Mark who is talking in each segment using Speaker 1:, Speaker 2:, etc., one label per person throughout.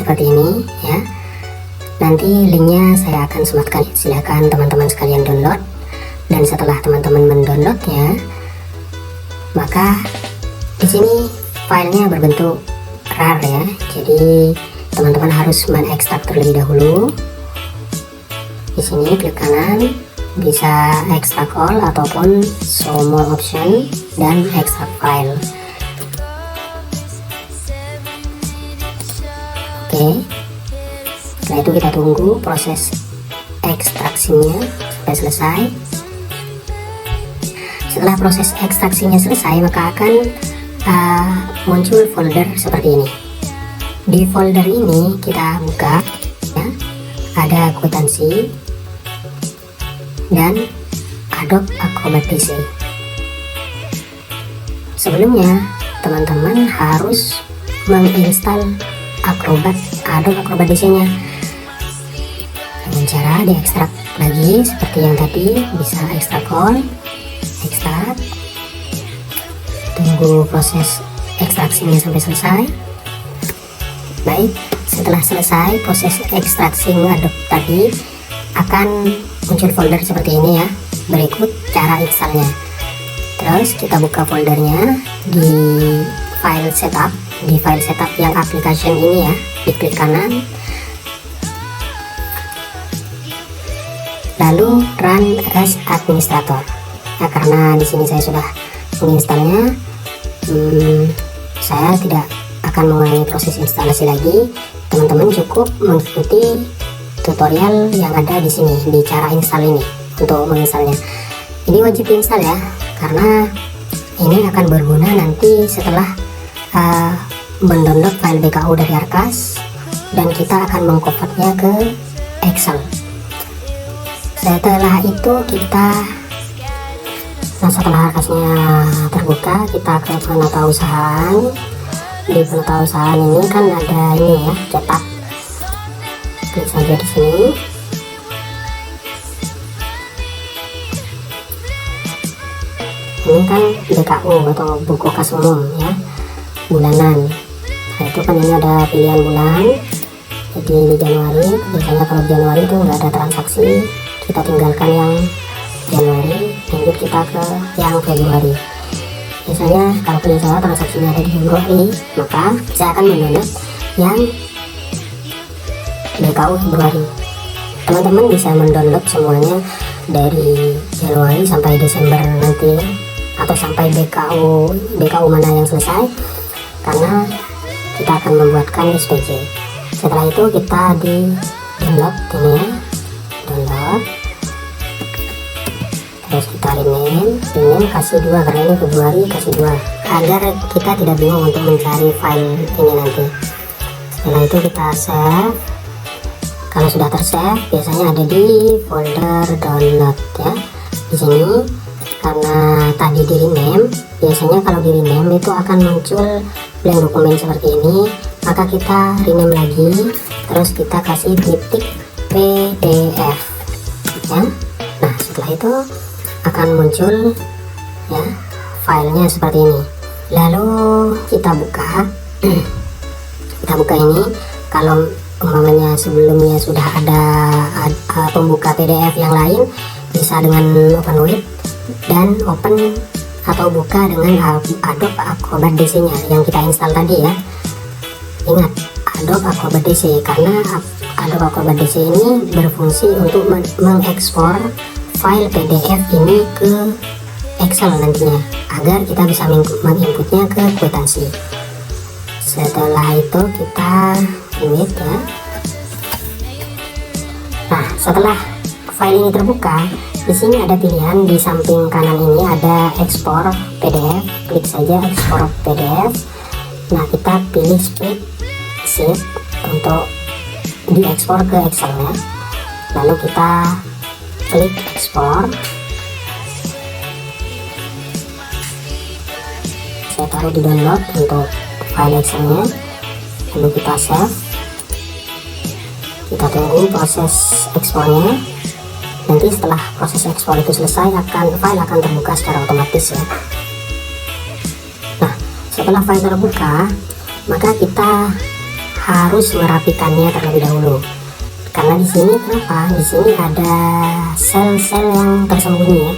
Speaker 1: seperti ini ya. Nanti linknya saya akan sematkan, silahkan teman-teman sekalian download. Dan setelah teman-teman mendownloadnya, maka di sini filenya berbentuk RAR ya. Jadi teman-teman harus mengekstrak terlebih dahulu. Di sini klik kanan, bisa ekstrak all ataupun show more option dan ekstrak file. Oke, setelah itu kita tunggu proses ekstraksinya sampai selesai. Setelah proses ekstraksinya selesai, maka akan muncul folder seperti ini. Di folder ini kita buka ya, ada akuntansi dan Adobe Acrobat DC. Sebelumnya teman-teman harus menginstal Adobe Acrobat DC nya dengan cara diekstrak lagi seperti yang tadi. Bisa ekstrak all, ekstrak, tunggu proses ekstraksinya sampai selesai. Baik, setelah selesai proses ekstraksi Adobe tadi, akan muncul folder seperti ini ya. Berikut cara installnya. Terus kita buka foldernya di file setup, yang application ini ya, diklik kanan, lalu run as administrator. Nah, karena di sini saya sudah menginstalnya, saya tidak akan mengulangi proses instalasi lagi. Teman-teman cukup mengikuti tutorial yang ada di sini, di cara install ini. Untuk menginstalnya ini wajib install ya, karena ini akan berguna nanti setelah mendownload file BKU dari Arkas dan kita akan mengkonvertnya ke Excel. Setelah itu setelah Arkasnya terbuka, kita ke penatausahaan. Di penatausahaan ini kan ada ini ya, cetak. Klik saja di sini. Ini kan BKU atau buku kas umum ya, bulanan. Nah, itu kan ini ada pilihan bulan. Jadi di Januari, biasanya kalau Januari itu nggak ada transaksi, kita tinggalkan yang Januari, lanjut kita ke yang Februari. Biasanya kalau punya saya transaksinya ada di Februari, maka saya akan mendownload yang BKU Februari. Teman-teman bisa mendownload semuanya dari Januari sampai Desember nanti, atau sampai BKU mana yang selesai, karena kita akan membuatkan SPC. Setelah itu kita di download ini ya, download, terus kita rename kasih 2, karena ini Februari, kasih 2 agar kita tidak bingung untuk mencari file ini nanti. Setelah itu kita save. Kalau sudah tersave, biasanya ada di folder download ya. Di sini karena tadi di rename, biasanya kalau di rename itu akan muncul blank dokumen seperti ini, maka kita rename lagi, terus kita kasih titik PDF ya. Nah, setelah itu akan muncul ya filenya seperti ini. Lalu kita buka ini. Kalau umpamanya sebelumnya sudah ada pembuka PDF yang lain, bisa dengan open with dan open atau buka dengan Adobe Acrobat DC nya yang kita install tadi ya. Ingat, Adobe Acrobat DC, karena Adobe Acrobat DC ini berfungsi untuk mengekspor file PDF ini ke Excel nantinya, agar kita bisa menginputnya ke kwitansi. Setelah itu kita edit ya. Nah, setelah file ini terbuka, di sini ada pilihan di samping kanan ini ada ekspor PDF. Klik saja ekspor PDF. Nah, kita pilih spreadsheet untuk diekspor ke Excel ya. Lalu kita klik ekspor. Saya taruh di download untuk file Excelnya, lalu kita save. Kita tunggu proses ekspornya. Nanti setelah proses ekspor itu selesai, file akan terbuka secara otomatis ya. Nah, setelah file terbuka, maka kita harus merapikannya terlebih dahulu. Karena di sini kenapa? Di sini ada sel-sel yang tersembunyi ya.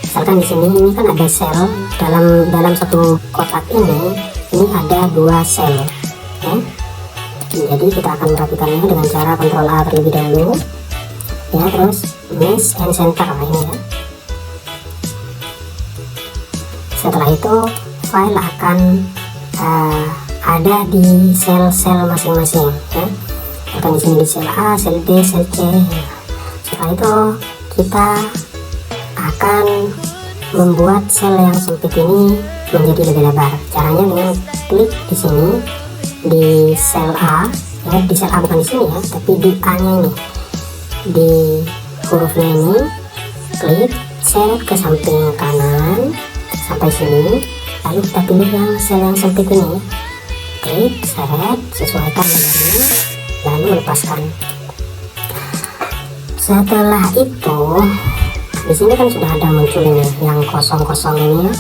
Speaker 1: Misalkan di sini ini kan ada sel dalam satu kotak ini ada 2 sel ya. Jadi kita akan merapikannya dengan cara Ctrl A terlebih dahulu ya, terus mesh and center ini ya. Setelah itu file akan ada di sel-sel masing-masing ya. Akan di sini di sel A, sel B, sel C. Setelah itu kita akan membuat sel yang sempit ini menjadi lebih lebar. Caranya dengan klik di sini di sel A ya, di sel A bukan di sini ya, tapi di A-nya ini, di hurufnya ini, klik seret ke samping kanan sampai sini, lalu kita pilih yang sel yang sempit ini, klik seret, sesuaikan lebarnya, lalu lepaskan. Setelah itu di sini kan sudah ada muncul ini yang kosong-kosong ini ya.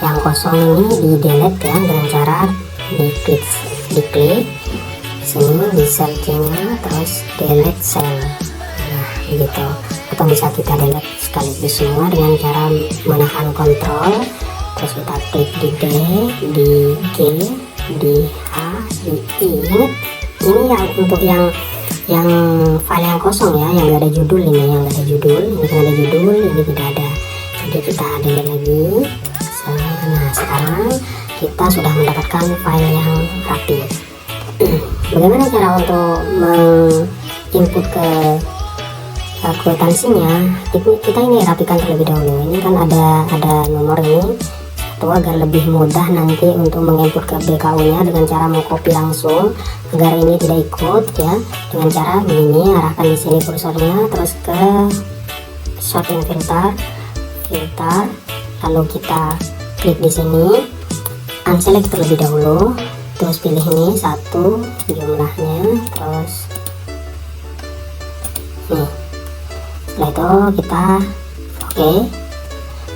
Speaker 1: Yang kosong ini di delete ya dengan cara diklik sini di sel C nya, terus delete cell. Nah gitu, atau bisa kita delete sekaligus semua dengan cara menekan kontrol, terus kita klik di D, di G, di H, di I. Ini yang untuk yang file yang kosong ya, yang gak ada judul ini, yang gak ada judul, ini kan ada judul, ini tidak ada. Jadi kita delete lagi. Nah sekarang kita sudah mendapatkan file yang rapi. Bagaimana cara untuk menginput ke kwitansinya? Kita ini rapikan terlebih dahulu. Ini kan ada nomor ini, atau agar lebih mudah nanti untuk menginput ke BKU nya dengan cara mau copy langsung agar ini tidak ikut ya, dengan cara begini, arahkan di sini kursornya terus ke sort and filter, lalu kita klik di sini, unselect terlebih dahulu, terus pilih ini 1 jumlahnya, terus nih. Setelah itu kita oke.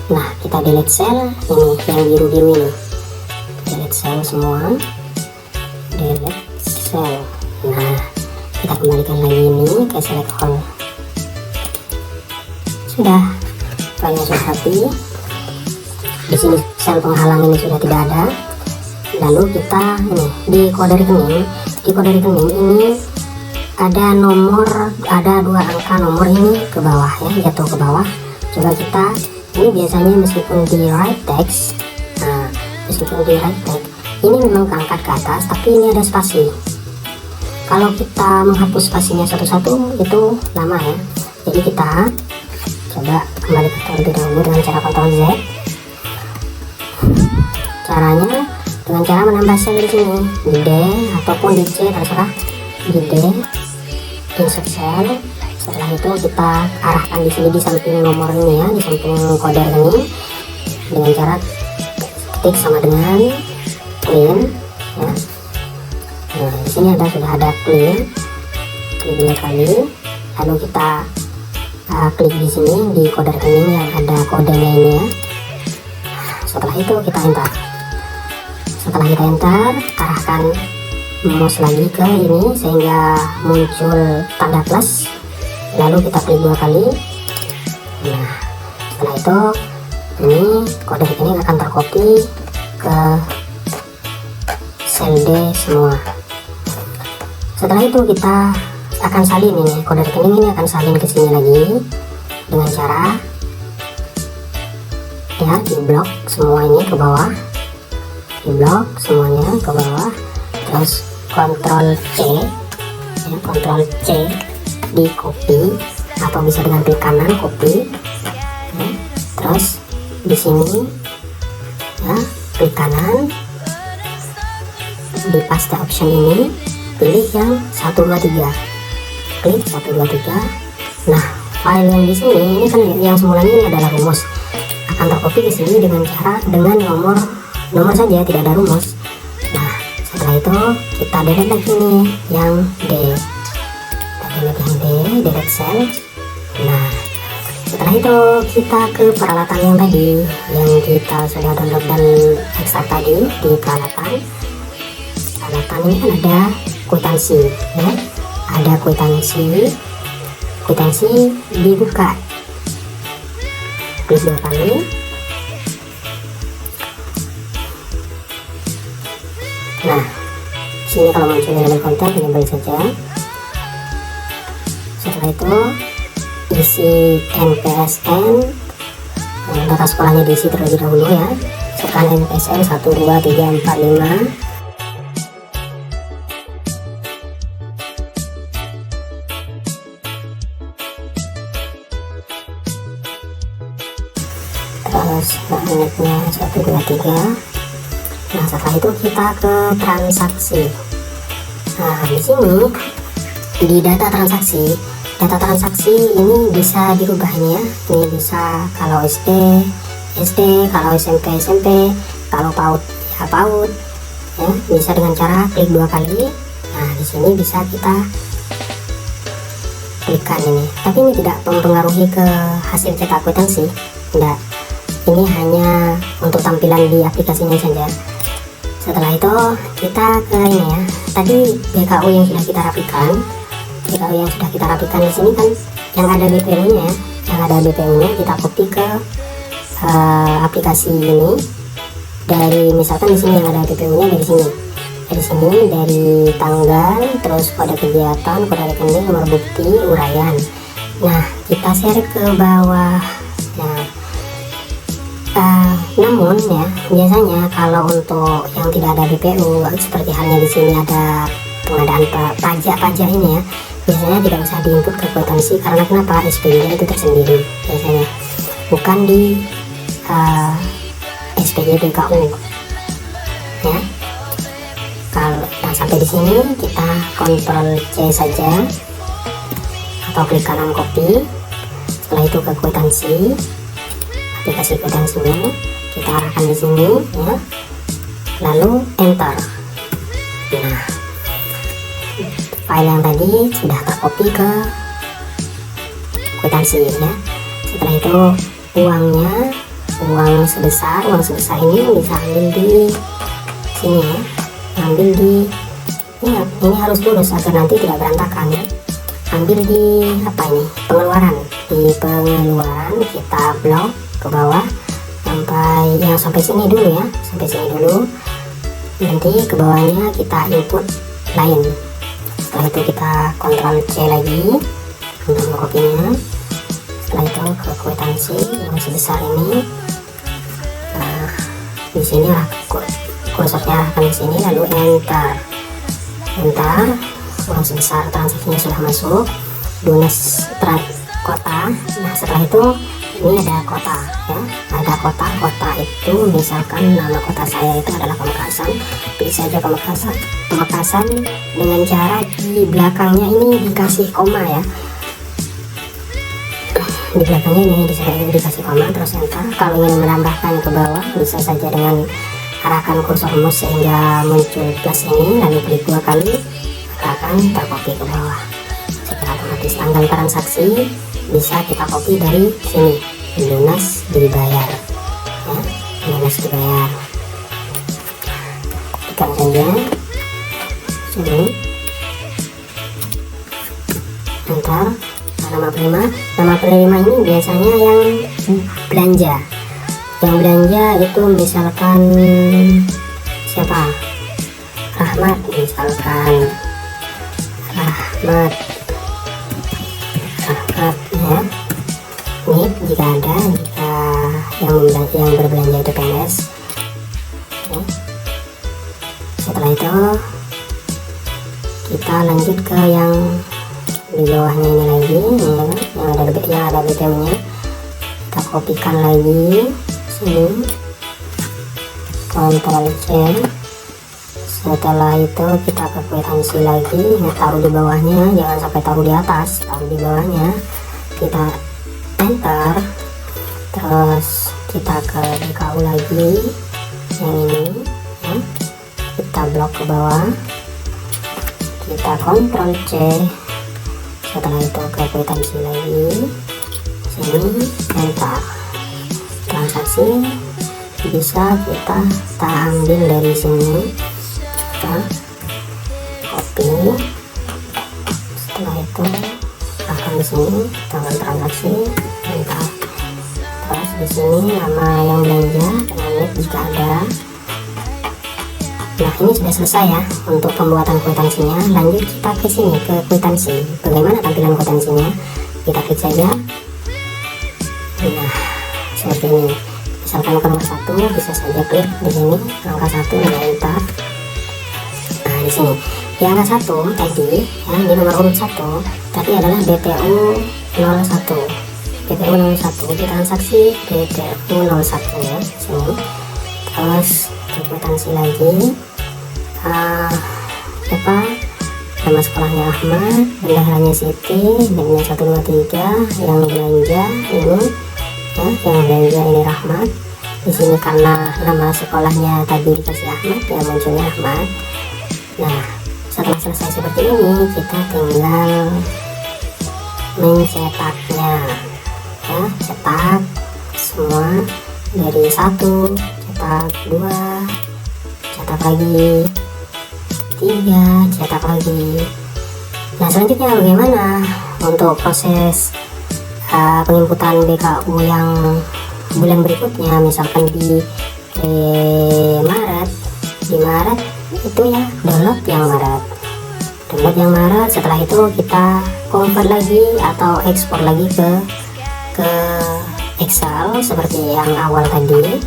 Speaker 1: Nah kita delete cell ini yang biru-biru ini, delete cell semua, delete cell. Nah kita kembalikan lagi ini ke select all. Sudah, filenya sudah rapi. Di sini sel penghalang ini sudah tidak ada. Lalu kita ini di kode rekening, ini ada nomor, ada 2 angka nomor ini ke bawah ya, jatuh ke bawah. Coba kita, ini biasanya meskipun di right text, nah meskipun di right text ini memang keangkat ke atas, tapi ini ada spasi. Kalau kita menghapus spasinya satu-satu itu lama ya. Jadi kita coba kembali ke terlebih dahulu dengan cara Ctrl Z. Caranya dengan cara menambah sel di sini, di D ataupun di C terserah, di D, insert cell. Setelah itu kita arahkan di sini di samping nomor ini ya, di samping kode rekening, dengan cara ketik sama dengan clean ya. Nah di sini sudah ada clean, klik 2 kali, lalu kita klik di sini di kode rekening yang ada kodenya ini ya. Setelah itu kita enter. Setelah kita enter, arahkan mouse lagi ke ini sehingga muncul tanda plus, lalu kita klik 2 kali. Nah setelah itu ini kode rekening akan tercopy ke sel D semua. Setelah itu kita akan salin ini, kode rekening ini akan salin ke sini lagi dengan cara ya di blok semua ini ke bawah, di blok semuanya ke bawah, terus Ctrl C ya, Ctrl C di copy atau bisa dengan klik kanan copy ya. Terus di sini ya klik kanan di paste option ini pilih yang 123, klik 123. Nah file yang di sini ini kan yang semula ini adalah rumus, akan tercopy ke sini dengan cara nomor saja, tidak ada rumus. Nah setelah itu kita delete lagi nih yang D, kita delete yang D, delete cell. Nah setelah itu kita ke peralatan yang tadi yang kita sudah download dan ekstrak tadi. Di peralatan ini kan ada kwitansi ya, ada kwitansi dibuka, klik 2 kali. Nah, sini kalau muncul elemen konten enable saja. Setelah itu isi NPSN, data sekolahnya diisi terlebih dahulu ya. Sekarang NPSN 1 2 3 4 5. Terus menitnya 1 2 3. Nah, setelah itu kita ke transaksi. Nah, di sini di data transaksi ini bisa dirubah ini ya. Ini bisa kalau SD, kalau SMP, kalau PAUD ya PAUD ya, bisa dengan cara klik 2 kali. Nah, di sini bisa kita klikkan ini, tapi ini tidak mempengaruhi ke hasil cetak kwitansi, tidak. Ini hanya untuk tampilan di aplikasinya saja. Setelah itu kita ke ini ya, tadi BKU yang sudah kita rapikan. Di sini kan yang ada BPU-nya ya, kita copy ke aplikasi ini. Dari misalkan di sini yang ada BPU-nya dari sini dari tanggal, terus kode kegiatan, kode rekening, nomor bukti, uraian. Nah, kita share ke bawah. Namun ya, biasanya kalau untuk yang tidak ada BPU, seperti halnya di sini ada pengadaan pajak ini ya, biasanya tidak usah diinput ke kwitansi. Karena kenapa? SPG itu tersendiri biasanya, bukan di SPG BKU ya. Nah, sampai di sini kita Ctrl C saja atau klik kanan copy. Setelah itu ke kwitansi, aplikasi kwitansinya kita arahkan di sini ya, lalu enter. Nah, file yang tadi sudah tercopy ke kwitansi ya. Setelah itu uang sebesar ini bisa ambil di sini ya, ambil di ini harus lurus agar nanti tidak berantakan ya. Ambil di pengeluaran kita blok ke bawah sampai sini dulu ya, nanti ke bawahnya kita input lain. Setelah itu kita Ctrl C lagi untuk mengkopinya. Setelah itu ke kwitansi yang sebesar ini. Nah, di sini kursornya akan di sini, lalu enter. Uang sebesar transaksinya sudah masuk. Lunas kota. Nah, setelah itu ini ada kota ya, ada kota itu misalkan nama kota saya itu adalah Pamekasan, pilih saja Pamekasan dengan cara di belakangnya ini dikasih koma ya, di belakangnya ini dikasih koma, terus enter. Kalau ingin menambahkan ke bawah bisa saja dengan arahkan kursor mouse sehingga muncul plus ini, lalu klik 2 kali akan tercopy ke bawah. Setelah otomatis tanggal transaksi bisa kita copy dari sini, lunas dibayar ya, kopikan saja sini, enter. Nama penerima ini biasanya yang belanja itu misalkan siapa, Rahmat ya. Ini jika yang berbelanja itu PNS ya. Setelah itu kita lanjut ke yang di bawahnya ini lagi ya, yang ada BPU nya kita kopikan lagi sini, Ctrl C. Setelah itu kita ke kwitansi lagi, taruh di bawahnya, jangan sampai taruh di atas, taruh di bawahnya, kita enter. Terus kita ke BKU lagi yang ini ya. Kita blok ke bawah, kita Ctrl C. Setelah itu ke kwitansi lagi sini, enter. Transaksi bisa kita ambil dari sini, kita copy Setelah itu akan di sini tanggal transaksi, entah. Terus di sini nama yang belanja dengan NIK jika ada. Nah, ini sudah selesai ya untuk pembuatan kwitansinya. Lanjut kita ke sini, ke kwitansi. Bagaimana tampilan kwitansinya? Kita klik saja. Nah, seperti ini. Misalkan nomor 1, bisa saja klik di sini angka 1 dan enter. Nah, di sini di angka 1 tadi ya, di nomor urut 1 tadi adalah BTU 01. BTU 01 di transaksi BTU 01 ya, sini. Terus kwitansi lagi, apa, nama sekolahnya Ahmad, bendaharanya Siti, NIK-nya 123, yang belanja ini ya, yang belanja ini Rahmat. Di sini karena nama sekolahnya tadi dikasih Ahmad ya, munculnya Ahmad. Nah, setelah selesai seperti ini, kita tinggal mencetaknya ya, cetak semua dari 1, cetak 2, cetak lagi 3, cetak lagi. Nah, selanjutnya bagaimana untuk proses penginputan BKU yang bulan berikutnya? Misalkan di Maret, itu ya download yang Maret. Setelah itu kita convert lagi atau ekspor lagi ke Excel seperti yang awal tadi.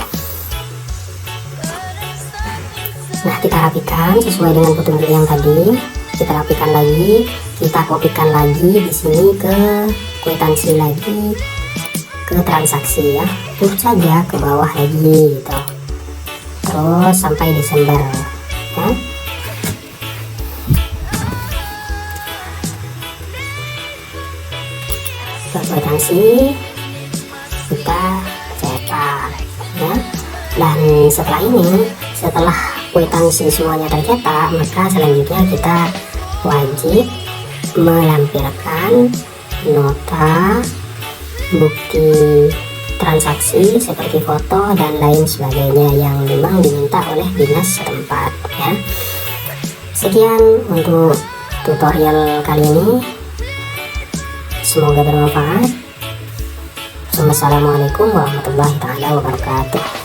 Speaker 1: Nah, kita rapikan sesuai dengan petunjuk yang tadi. Kita rapikan lagi, kita kopikan lagi di sini ke kwitansi lagi, ke transaksi ya, turun saja ke bawah lagi gitu, terus sampai Desember ya. Ke kwitansi kita cetak ya, dan setelah kwitansi semuanya tercetak, maka selanjutnya kita wajib melampirkan nota bukti transaksi seperti foto dan lain sebagainya yang memang diminta oleh dinas setempat ya. Sekian untuk tutorial kali ini, semoga bermanfaat. Wassalamualaikum warahmatullahi wabarakatuh.